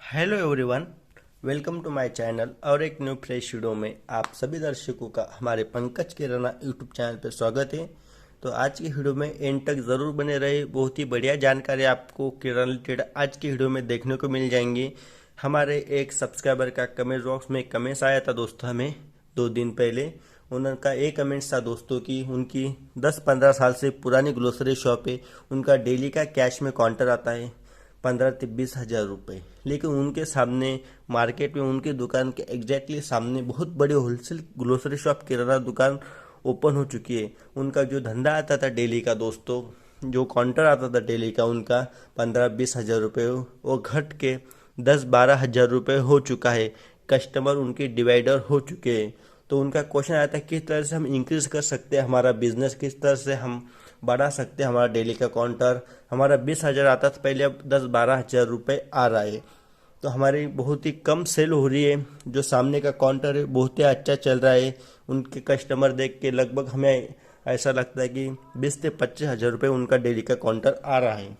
Hello everyone, welcome to my channel और एक new fresh video में आप सभी दर्शकों का हमारे पंकज किराना यूट्यूब चैनल पर स्वागत है। तो आज की वीडियो में एंड तक ज़रूर बने रहे, बहुत ही बढ़िया जानकारी आपको किराना रिलेटेड आज की वीडियो में देखने को मिल जाएंगी। हमारे एक सब्सक्राइबर का कमेंट बॉक्स में कमेंट्स आया था दोस्तों, हमें 2 दिन पहले उनका एक कमेंट्स था दोस्तों कि उनकी 10-15 साल से पुरानी ग्रोसरी शॉप है, उनका डेली का कैश में काउंटर आता है 15 से 20 हज़ार रुपये। लेकिन उनके सामने मार्केट में उनकी दुकान के एग्जैक्टली सामने बहुत बड़ी होलसेल ग्रोसरी शॉप किराना दुकान ओपन हो चुकी है। उनका जो धंधा आता था डेली का दोस्तों, जो काउंटर आता था डेली का, उनका 15-20 हज़ार रुपये वो घट के 10-12 हज़ार रुपये हो चुका है। कस्टमर उनके डिवाइडर हो चुके हैं। तो उनका क्वेश्चन आया था किस तरह से हम इंक्रीज कर सकते हैं हमारा बिजनेस, किस तरह से हम बढ़ा सकते हैं हमारा डेली का काउंटर। हमारा 20 हज़ार आता था पहले, अब 10-12 हज़ार रुपये आ रहा है। तो हमारी बहुत ही कम सेल हो रही है। जो सामने का काउंटर है बहुत ही अच्छा चल रहा है। उनके कस्टमर देख के लगभग हमें ऐसा लगता है कि 20 से 25 हज़ार रुपये उनका डेली का काउंटर आ रहा है।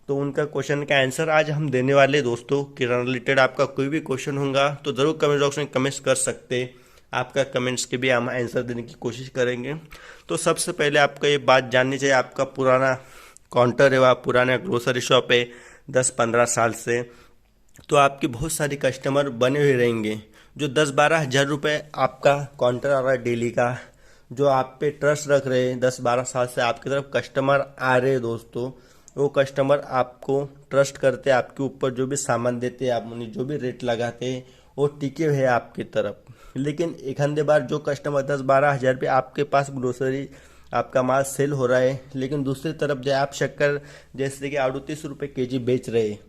तो उनका क्वेश्चन का आंसर आज हम देने वाले दोस्तों। किराना रिलेटेड आपका कोई भी क्वेश्चन होगा तो ज़रूर कमेंट बॉक्स में कमेंट्स कर सकते हैं। आपका कमेंट्स के भी हम आंसर देने की कोशिश करेंगे। तो सबसे पहले आपका ये बात जाननी चाहिए, आपका पुराना काउंटर है, वह पुराना ग्रोसरी शॉप है 10-15 साल से, तो आपके बहुत सारे कस्टमर बने हुए रहेंगे। जो 10-12 हज़ार रुपये आपका काउंटर आ रहा है डेली का, जो आप पे ट्रस्ट रख रहे हैं, 10-12 साल से आपकी तरफ कस्टमर आ रहे हैं दोस्तों, वो कस्टमर आपको ट्रस्ट करते हैं, आपके ऊपर जो भी सामान देते हैं, आप उन्हें जो भी रेट लगाते हैं वो टिके हुए हैं आपकी तरफ। लेकिन एक आधे बार जो कस्टमर 10-12 हज़ार पे आपके पास ग्रोसरी आपका माल सेल हो रहा है, लेकिन दूसरी तरफ जो आप शक्कर जैसे कि 38 रुपये केजी बेच रहे हैं,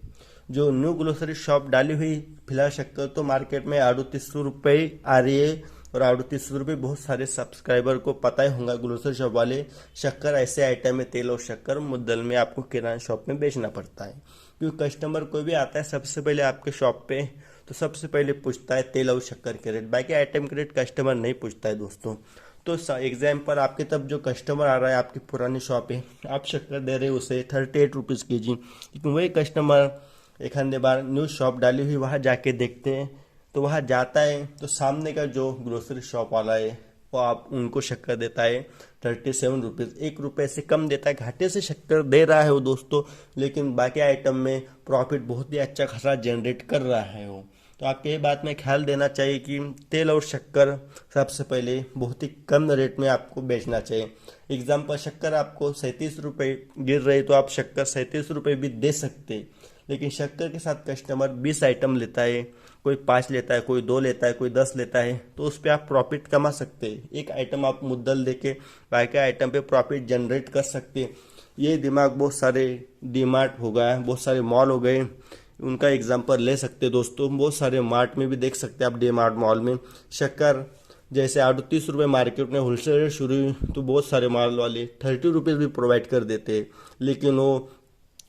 जो न्यू ग्रोसरी शॉप डाली हुई फिलहाल शक्कर तो मार्केट में 38 रुपये आ रही है। और 38 रुपये बहुत सारे सब्सक्राइबर को पता ही होगा, ग्रोसरी शॉप वाले शक्कर ऐसे आइटम में तेल और शक्कर मुद्दल में आपको किराना शॉप में बेचना पड़ता है। क्योंकि कस्टमर कोई भी आता है सबसे पहले आपके शॉप पे तो सबसे पहले पूछता है तेल और शक्कर के रेट, बाकी आइटम के रेट कस्टमर नहीं पूछता है दोस्तों। तो एग्जाम्पल आपके तब जो कस्टमर आ रहा है आपकी पुरानी शॉप है, आप शक्कर दे रहे हो उसे 38 रुपीज़ केजी, लेकिन वही कस्टमर एक आधे बार न्यू शॉप डाली हुई वहाँ जाके देखते हैं, तो वहाँ जाता है तो सामने का जो ग्रोसरी शॉप वाला है वो आप उनको शक्कर देता है 37 रुपीज़, 1 रुपये से कम देता है, घाटे से शक्कर दे रहा है वो दोस्तों। लेकिन बाकी आइटम में प्रॉफिट बहुत ही अच्छा खासा जनरेट कर रहा है वो। तो आपको ये बात में ख्याल देना चाहिए कि तेल और शक्कर सबसे पहले बहुत ही कम रेट में आपको बेचना चाहिए। एग्जाम्पल, शक्कर आपको 37 रुपये गिर रही तो आप शक्कर 37 रुपये भी दे सकते हैं। लेकिन शक्कर के साथ कस्टमर 20 आइटम लेता है, कोई 5 लेता है, कोई 2 लेता है, कोई 10 लेता है, तो उस पर आप प्रॉफिट कमा सकते हैं। एक आइटम आप मुद्दल देके बाकी आइटम पे प्रॉफिट जनरेट कर सकते हैं। ये दिमाग बहुत सारे डीमार्ट हो गया, बहुत सारे मॉल हो गए, उनका एग्जांपल ले सकते हैं दोस्तों। बहुत सारे मार्ट में भी देख सकते हैं आप, डीमार्ट मॉल में शक्कर जैसे 38 रुपये मार्केट में होलसेल रेट शुरू हुई तो बहुत सारे माल वाले 30 रुपीज़ भी प्रोवाइड कर देते हैं। लेकिन वो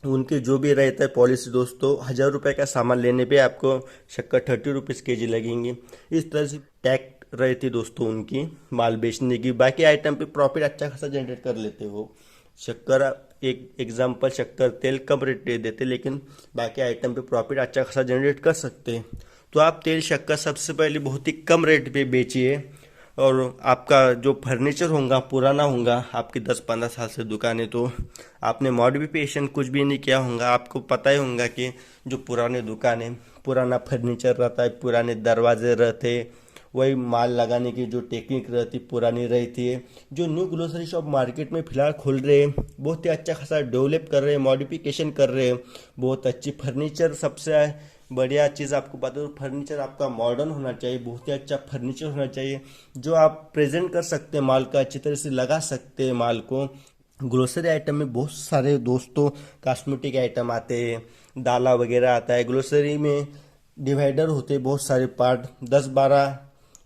उनके जो भी रहता है पॉलिसी दोस्तों, 1000 रुपये का सामान लेने पे आपको शक्कर 30 रुपीज़ केजी लगेंगे। इस तरह से टैक्ट रहती दोस्तों उनकी माल बेचने की। बाकी आइटम पे प्रॉफिट अच्छा खासा जनरेट कर लेते हो। शक्कर एक एग्जांपल, शक्कर तेल कम रेट दे देते लेकिन बाकी आइटम पे प्रॉफिट अच्छा खासा जनरेट कर सकते हैं। तो आप तेल शक्कर सबसे पहले बहुत ही कम रेट पे बेचिए। और आपका जो फर्नीचर होगा पुराना होगा, आपकी 10-15 साल से दुकान है तो आपने मॉडिफिकेशन कुछ भी नहीं किया होगा। आपको पता ही होगा कि जो पुराने दुकान है पुराना फर्नीचर रहता है, पुराने दरवाजे रहते, वही माल लगाने की जो टेक्निक रहती पुरानी रहती है। जो न्यू ग्रोसरी शॉप मार्केट में फिलहाल खोल रहे हैं बहुत ही अच्छा खासा डेवलप कर रहे हैं, मॉडिफिकेशन कर रहे हैं, बहुत अच्छी फर्नीचर। सबसे बढ़िया चीज़ आपको बता दूँ, फर्नीचर आपका मॉडर्न होना चाहिए, बहुत ही अच्छा फर्नीचर होना चाहिए जो आप प्रेजेंट कर सकते हैं, माल का अच्छी तरह से लगा सकते हैं माल को। ग्रोसरी आइटम में बहुत सारे दोस्तों कॉस्मेटिक आइटम आते हैं, दाला वगैरह आता है। ग्रोसरी में डिवाइडर होते हैं बहुत सारे पार्ट, 10-12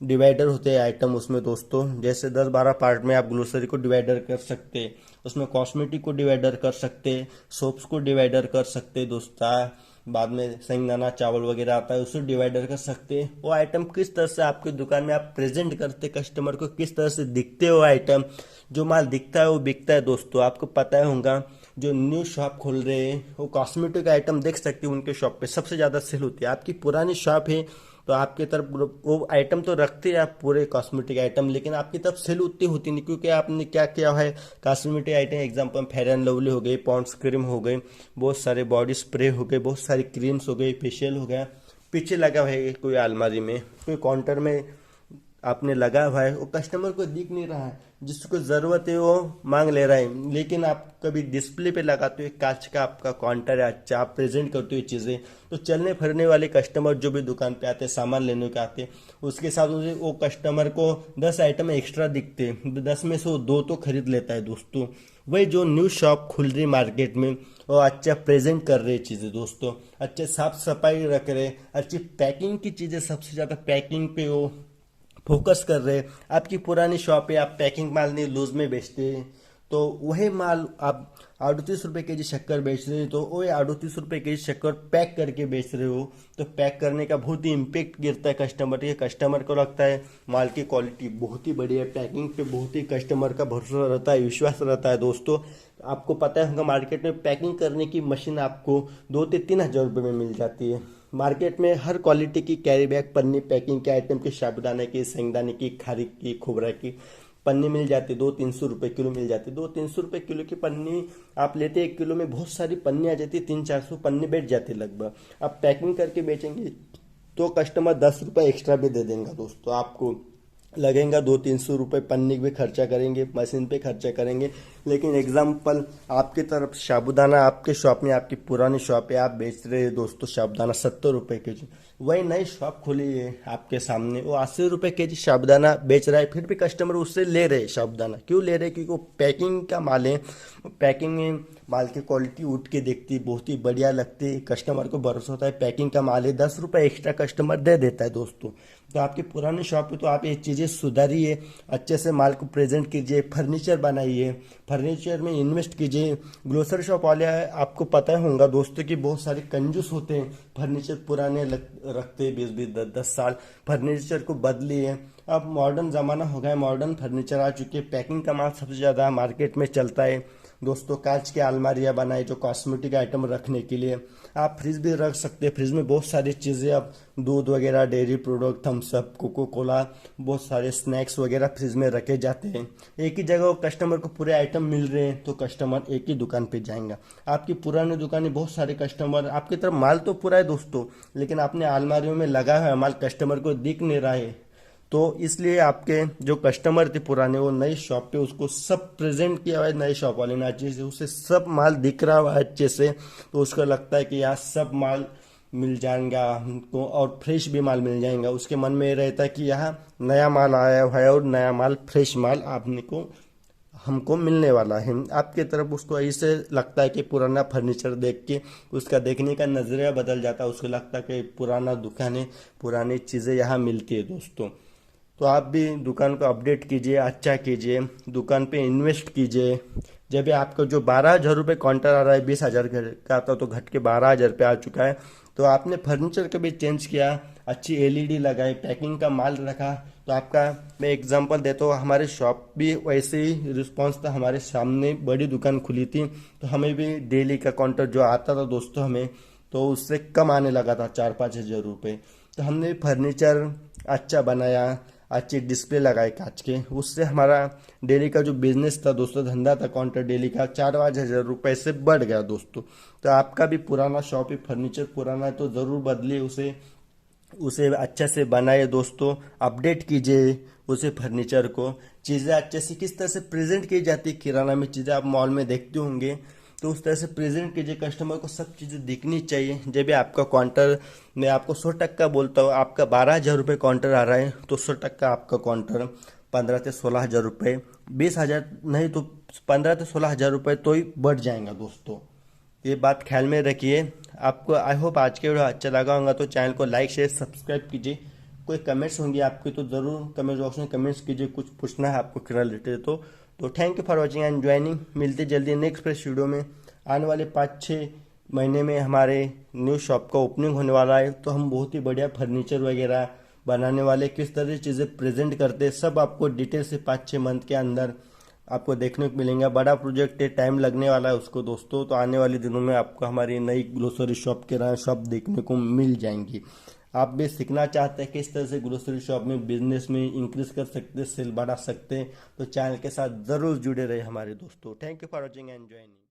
डिवाइडर होते हैं आइटम उसमें दोस्तों। जैसे 10-12 पार्ट में आप ग्रोसरी को डिवाइडर कर सकते हैं, उसमें कॉस्मेटिक को डिवाइडर कर सकते हैं, सोप्स को डिवाइडर कर सकते हैं दोस्तों। बाद में शेंगदाना चावल वगैरह आता है उसे डिवाइडर कर सकते हैं। वो आइटम किस तरह से आपकी दुकान में आप प्रेजेंट करते कस्टमर को, किस तरह से दिखते हो आइटम, जो माल दिखता है वो बिकता है दोस्तों। आपको पता है होगा जो न्यू शॉप खोल रहे हैं वो कॉस्मेटिक आइटम देख सकते हैं उनके शॉप पे सबसे ज़्यादा सेल होती है। आपकी पुरानी शॉप है तो आपकी तरफ वो आइटम तो रखते हैं आप पूरे कॉस्मेटिक आइटम, लेकिन आपकी तरफ सेल उतनी होती नहीं क्योंकि आपने क्या किया है cosmetic item example fair and lovely हो गई, पॉन्ड्स क्रीम हो गई, बहुत सारे बॉडी स्प्रे हो गए, बहुत सारी क्रीम्स हो गई, फेशियल हो गया, पीछे लगा हुआ है कोई अलमारी में कोई काउंटर में आपने लगा हुआ है, वो कस्टमर को दिख नहीं रहा है, जिसको ज़रूरत है वो मांग ले रहा है। लेकिन आप कभी डिस्प्ले पे लगाते हो, कांच का आपका काउंटर है, अच्छा आप प्रेजेंट करते हो चीज़ें, तो चलने फिरने वाले कस्टमर जो भी दुकान पे आते हैं सामान लेने के आते हैं उसके साथ वो कस्टमर को 10 आइटम एक्स्ट्रा दिखते हैं, 10 में से वो 2 तो खरीद लेता है दोस्तों। वही जो न्यू शॉप खुल रही मार्केट में वो अच्छा प्रेजेंट कर रहे चीज़ें दोस्तों, अच्छे साफ सफाई रख रहे, अच्छी पैकिंग की चीज़ें, सबसे ज़्यादा पैकिंग पे वो फोकस कर रहे हैं। आपकी पुरानी शॉप है, आप पैकिंग माल नहीं लूज में बेचते हैं, तो वही माल आप 38 रुपये के जी शक्कर बेच रहे हो, तो वही 38 रुपये के जी शक्कर पैक करके बेच रहे हो, तो पैक करने का बहुत ही इम्पेक्ट गिरता है कस्टमर के। कस्टमर को लगता है माल की क्वालिटी बहुत ही बढ़िया है, पैकिंग पे बहुत ही कस्टमर का भरोसा रहता है, विश्वास रहता है दोस्तों। आपको पता है मार्केट में पैकिंग करने की मशीन आपको 2 से 3 हज़ार रुपये में मिल जाती है। मार्केट में हर क्वालिटी की कैरी बैग, पन्नी, पैकिंग के आइटम की, साबुदाने की, शेंगदाने की, खारीक की, खोबरा की पन्नी मिल जाती है, 200-300 रुपये किलो मिल जाती है। 200-300 रुपये किलो की पन्नी आप लेते 1 किलो में बहुत सारी पन्नी आ जाती है, 300-400 पन्नी बैठ जाती है लगभग। आप पैकिंग करके बेचेंगे तो कस्टमर 10 रुपये एक्स्ट्रा भी दे देंगे दोस्तों, आपको लगेगा 200-300 रुपये पन्नी पे खर्चा करेंगे, मशीन पे खर्चा करेंगे। लेकिन एग्जाम्पल आपकी तरफ साबुदाना आपके शॉप में, आपकी पुरानी शॉप है, आप बेच रहे हैं दोस्तों साबुदाना 70 रुपये के जी, वही नई शॉप खुली है आपके सामने, वो 80 रुपये के जी साबुदाना बेच रहा है, फिर भी कस्टमर उससे ले रहे साबुदाना। क्यों ले रहे? क्योंकि वो पैकिंग का माल है, पैकिंग में माल की क्वालिटी उठ के देखती बहुत ही बढ़िया लगती, कस्टमर को भरोसा होता है पैकिंग का माल है, 10 रुपये एक्स्ट्रा कस्टमर दे देता है दोस्तों। तो आपकी पुरानी शॉप है तो आप ये चीज़ें सुधारिए, अच्छे से माल को प्रेजेंट कीजिए, फर्नीचर बनाइए, फर्नीचर में इन्वेस्ट कीजिए। ग्रोसरी शॉप वाले आपको पता होगा दोस्तों कि बहुत सारे कंजूस होते हैं, फर्नीचर पुराने रखते हैं 20-20, 10-10 साल, फर्नीचर को बदलिए। अब मॉडर्न ज़माना हो गया है, मॉडर्न फर्नीचर आ चुके हैं, पैकिंग का माल सबसे ज़्यादा मार्केट में चलता है दोस्तों। कांच की अलमारियाँ बनाए जो कॉस्मेटिक आइटम रखने के लिए, आप फ्रिज भी रख सकते हैं, फ्रिज में बहुत सारी चीज़ें, अब दूध वगैरह, dairy product, Thums Up, Coca Cola, बहुत सारे स्नैक्स वगैरह फ्रिज में रखे जाते हैं। एक ही जगह कस्टमर को पूरे आइटम मिल रहे हैं तो कस्टमर एक ही दुकान पे जाएगा। आपकी पुरानी दुकानें बहुत सारे कस्टमर, आपकी तरफ माल तो पूरा है दोस्तों, लेकिन आपने अलमारियों में लगा है माल, कस्टमर को दिख नहीं रहा है, तो इसलिए आपके जो कस्टमर थे पुराने वो नई शॉप पे उसको सब प्रेजेंट किया हुआ है, नई शॉप वाले ने अच्छे से, उसे सब माल दिख रहा हुआ है अच्छे से, तो उसको लगता है कि यहाँ सब माल मिल जाएगा हमको और फ्रेश भी माल मिल जाएगा। उसके मन में ये रहता है कि यहाँ नया माल आया हुआ है और नया माल, फ्रेश माल आपने को हमको मिलने वाला है। आपके तरफ उसको ऐसे लगता है कि पुराना फर्नीचर देख के उसका देखने का नज़रिया बदल जाता है, उसको लगता है कि पुराना दुकान है, पुरानी चीज़ें यहाँ मिलती है दोस्तों। तो आप भी दुकान को अपडेट कीजिए, अच्छा कीजिए, दुकान पे इन्वेस्ट कीजिए। जब भी आपका जो 12,000 रुपये काउंटर आ रहा है, 20,000 का आता तो घट के 12,000 रुपये आ चुका है, तो आपने फर्नीचर का भी चेंज किया, अच्छी एलईडी लगाई, पैकिंग का माल रखा, तो आपका मैं एग्जांपल देता हूँ, हमारे शॉप भी वैसे ही रिस्पांस था, हमारे सामने बड़ी दुकान खुली थी तो हमें भी डेली का काउंटर जो आता था दोस्तों हमें, तो उससे कम आने लगा था 4-5 हज़ार रुपये। तो हमने फर्नीचर अच्छा बनाया, अच्छी डिस्प्ले लगाई कांच के, उससे हमारा डेली का जो बिजनेस था दोस्तों, धंधा था काउंटर डेली का, 4-5 हज़ार रुपये से बढ़ गया दोस्तों। तो आपका भी पुराना शॉप है, फर्नीचर पुराना है तो ज़रूर बदलिए उसे अच्छे से बनाए दोस्तों, अपडेट कीजिए उसे फर्नीचर को, चीज़ें अच्छे से किस तरह से प्रेजेंट की जाती है, किराना में चीज़ें आप मॉल में देखते होंगे, तो उस तरह से प्रेजेंट कीजिए, कस्टमर को सब चीज़ें दिखनी चाहिए। जब भी आपका काउंटर, मैं आपको 100% बोलता हूँ, आपका 12,000 रुपये काउंटर आ रहा है तो 100% आपका काउंटर 15 से 16 हज़ार रुपये, 20,000 नहीं तो 15 से 16 हज़ार रुपये तो ही बढ़ जाएगा दोस्तों। ये बात ख्याल में रखिए। आपको आई होप आज के वीडियो अच्छा लगा होगा तो चैनल को लाइक, शेयर, सब्सक्राइब कीजिए। कोई कमेंट्स होंगे आपके तो ज़रूर कमेंट बॉक्स में कमेंट्स कीजिए, कुछ पूछना है आपको रिलेटेड तो thank you for watching and joining. मिलते जल्दी नेक्स्ट फ्रेश वीडियो में। आने वाले 5-6 महीने में हमारे न्यू शॉप का ओपनिंग होने वाला है, तो हम बहुत ही बढ़िया फर्नीचर वगैरह बनाने वाले, किस तरह चीज़ें प्रेजेंट करते हैं सब आपको डिटेल से 5-6 मंथ के अंदर आपको देखने को मिलेंगे। बड़ा प्रोजेक्ट है, टाइम लगने वाला है उसको दोस्तों। तो आने वाले दिनों में आपको हमारी नई ग्रोसरी शॉप किराना शॉप देखने को मिल जाएंगी। आप भी सीखना चाहते हैं किस तरह से ग्रोसरी शॉप में बिजनेस में इंक्रीज कर सकते हैं, सेल बढ़ा सकते हैं, तो चैनल के साथ ज़रूर जुड़े रहे हमारे दोस्तों। Thank you for watching and joining.